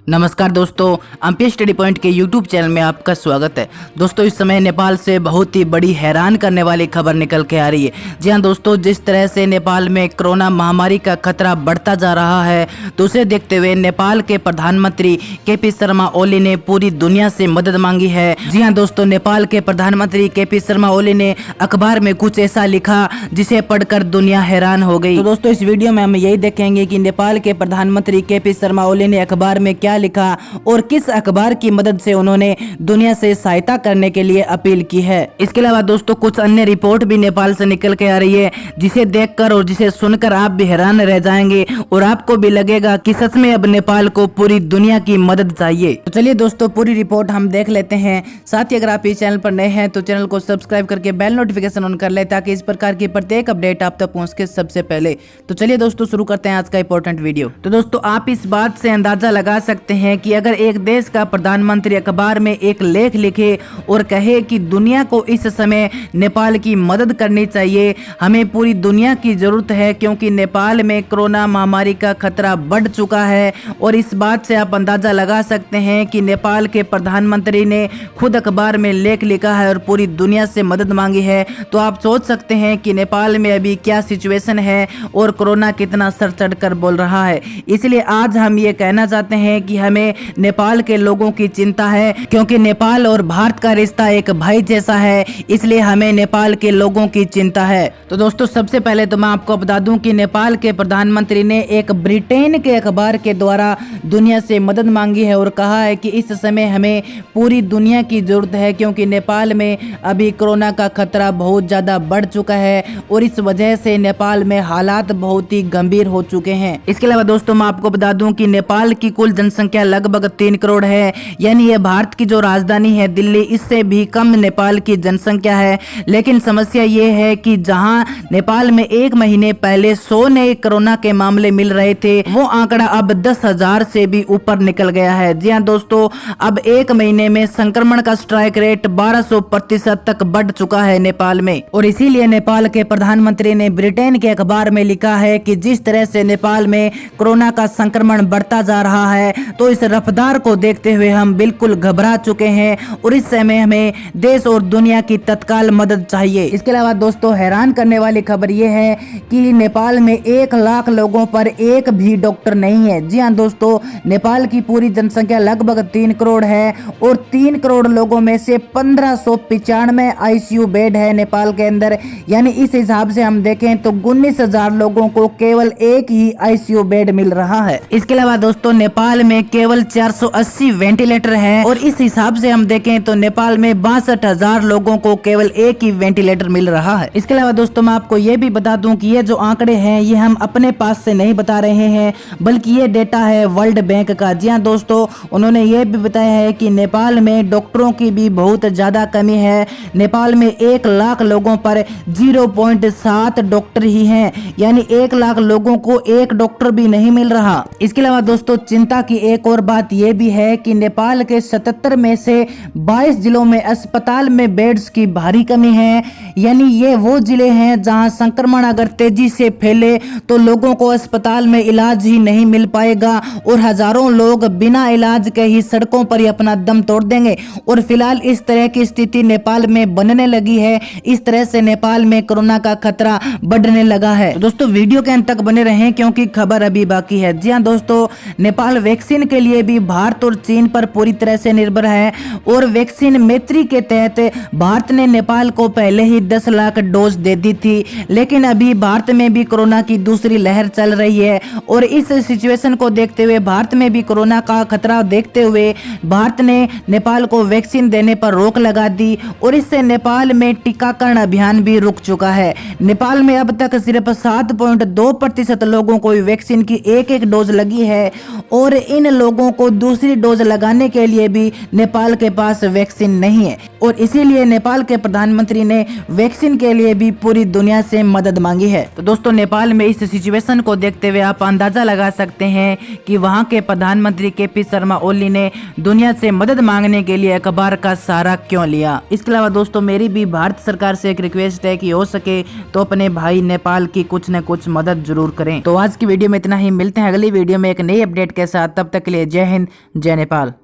नमस्कार दोस्तों, MP study point के यूट्यूब चैनल में आपका स्वागत है। दोस्तों, इस समय नेपाल से बहुत ही बड़ी हैरान करने वाली खबर निकल के आ रही है। जी हां दोस्तों, जिस तरह से नेपाल में कोरोना महामारी का खतरा बढ़ता जा रहा है, तो उसे देखते हुए नेपाल के प्रधानमंत्री केपी शर्मा ओली ने पूरी दुनिया से मदद मांगी है। जी हाँ दोस्तों, नेपाल के प्रधानमंत्री केपी शर्मा ओली ने अखबार में कुछ ऐसा लिखा जिसे पढ़कर दुनिया हैरान हो गई। तो दोस्तों, इस वीडियो में हम यही देखेंगे कि नेपाल के प्रधानमंत्री केपी शर्मा ओली ने अखबार में क्या लिखा और किस अखबार की मदद से उन्होंने दुनिया से सहायता करने के लिए अपील की है। इसके अलावा दोस्तों, कुछ अन्य रिपोर्ट भी नेपाल से निकल के आ रही है, जिसे देखकर और जिसे सुनकर आप भी हैरान रह जाएंगे और आपको भी लगेगा कि सच में अब नेपाल को पूरी दुनिया की मदद चाहिए। तो चलिए दोस्तों, पूरी रिपोर्ट हम देख लेते हैं। साथ ही अगर आप इस चैनल पर नए हैं तो चैनल को सब्सक्राइब करके बेल नोटिफिकेशन ऑन कर ले, ताकि इस प्रकार की प्रत्येक अपडेट आप तक पहुंच के सबसे पहले। तो चलिए दोस्तों, शुरू करते हैं आज का इंपॉर्टेंट वीडियो। तो दोस्तों, आप इस बात से अंदाजा लगा सकते हैं कि अगर एक देश का प्रधानमंत्री अखबार में एक लेख लिखे और कहे कि दुनिया को इस समय नेपाल की मदद करनी चाहिए, हमें पूरी दुनिया की जरूरत है, क्योंकि नेपाल में कोरोना महामारी का खतरा बढ़ चुका है। और इस बात से आप अंदाजा लगा सकते हैं कि नेपाल के प्रधानमंत्री ने खुद अखबार में लेख लिखा है और पूरी दुनिया से मदद मांगी है। तो आप सोच सकते हैं कि नेपाल में अभी क्या सिचुएशन है और कोरोना कितना सर चढ़कर बोल रहा है। इसलिए आज हम ये कहना चाहते हैं कि हमें नेपाल के लोगों की चिंता है, क्योंकि नेपाल और भारत का रिश्ता एक भाई जैसा है, इसलिए हमें नेपाल के लोगों की चिंता है। तो दोस्तों, सबसे पहले तो मैं आपको बता दूं कि नेपाल के प्रधानमंत्री ने एक ब्रिटेन के अखबार के द्वारा दुनिया से मदद मांगी है और कहा है कि इस समय हमें पूरी दुनिया की जरूरत है, क्योंकि नेपाल में अभी कोरोना का खतरा बहुत ज्यादा बढ़ चुका है और इस वजह से नेपाल में हालात बहुत ही गंभीर हो चुके हैं। इसके अलावा दोस्तों, मैं आपको बता दूं कि नेपाल की कुल जनसंख्या लगभग 3 करोड़ है, यानी यह भारत की जो राजधानी है दिल्ली, इससे भी कम नेपाल की जनसंख्या है। लेकिन समस्या ये है कि जहां नेपाल में एक महीने पहले 100 नए कोरोना के मामले मिल रहे थे, वो आंकड़ा अब 10,000 से भी ऊपर निकल गया है। जी हां दोस्तों, अब एक महीने में संक्रमण का स्ट्राइक रेट 1200% तक बढ़ चुका है नेपाल में। और इसीलिए नेपाल के प्रधानमंत्री ने ब्रिटेन के अखबार में लिखा है कि जिस तरह से नेपाल में कोरोना का संक्रमण बढ़ता जा रहा है, तो इस रफ्तार को देखते हुए हम बिल्कुल घबरा चुके हैं और इस समय हमें देश और दुनिया की तत्काल मदद चाहिए। इसके अलावा दोस्तों, हैरान करने वाली खबर यह है कि नेपाल में 1 लाख लोगों पर एक भी डॉक्टर नहीं है। जी हां दोस्तों, नेपाल की पूरी जनसंख्या लगभग 3 करोड़ है और 3 करोड़ लोगों में से 1595 आईसीयू बेड है नेपाल के अंदर। यानी इस हिसाब से हम देखें तो 19,000 लोगों को केवल एक ही आईसीयू बेड मिल रहा है। इसके अलावा दोस्तों, नेपाल में केवल 480 वेंटिलेटर है और इस हिसाब से हम देखें तो नेपाल में 62,000 लोगों को केवल एक ही वेंटिलेटर मिल रहा है। इसके अलावा दोस्तों, मैं आपको ये भी बता दूं कि ये जो आंकड़े हैं ये हम अपने पास से नहीं बता रहे हैं, बल्कि ये डेटा है वर्ल्ड बैंक का। जी हाँ दोस्तों, उन्होंने ये भी बताया है कि नेपाल में डॉक्टरों की भी बहुत ज्यादा कमी है। नेपाल में 1 लाख लोगों पर 0.7 डॉक्टर ही हैं, यानी 1 लाख लोगों को एक डॉक्टर भी नहीं मिल रहा। इसके अलावा दोस्तों, चिंता की एक और बात यह भी है कि नेपाल के 77 में से 22 जिलों में अस्पताल में बेड्स की भारी कमी है। यानी ये वो जिले हैं जहां संक्रमण अगर तेजी से फैले तो लोगों को अस्पताल में इलाज ही नहीं मिल पाएगा और हजारों लोग बिना इलाज के ही सड़कों पर ही अपना दम तोड़ देंगे। और फिलहाल इस तरह की स्थिति नेपाल में बनने लगी है। इस तरह से नेपाल में कोरोना का खतरा बढ़ने लगा है। तो दोस्तों, वीडियो के अंत तक बने रहें, क्योंकि खबर अभी बाकी है। जी हाँ दोस्तों, नेपाल वैक्सीन के लिए भी भारत और चीन पर पूरी तरह से निर्भर है और वैक्सीन मैत्री के तहत भारत ने नेपाल को पहले ही 10 लाख डोज दे दी थी। लेकिन अभी भारत में भी कोरोना की दूसरी लहर चल रही है और इस सिचुएशन को देखते हुए, भारत में भी कोरोना का खतरा देखते हुए भारत ने नेपाल को वैक्सीन देने पर रोक लगा दी और इससे नेपाल में टीकाकरण अभियान भी रुक चुका है। नेपाल में अब तक सिर्फ 7.2% लोगों को वैक्सीन की एक डोज लगी है और इन लोगों को दूसरी डोज लगाने के लिए भी नेपाल के पास वैक्सीन नहीं है और इसीलिए नेपाल के प्रधानमंत्री ने वैक्सीन के लिए भी पूरी दुनिया से मदद मांगी है। तो दोस्तों, नेपाल में इस सिचुएशन को देखते हुए आप अंदाजा लगा सकते हैं कि वहां के प्रधानमंत्री केपी शर्मा ओली ने दुनिया से मदद मांगने के लिए अखबार का सहारा क्यों लिया। इसके अलावा दोस्तों, मेरी भी भारत सरकार से एक रिक्वेस्ट है कि हो सके तो अपने भाई नेपाल की कुछ न कुछ मदद जरूर करें। तो आज की वीडियो में इतना ही, मिलते हैं अगली वीडियो में एक नई अपडेट के साथ। तब तब तक के लिए जय हिंद, जय नेपाल।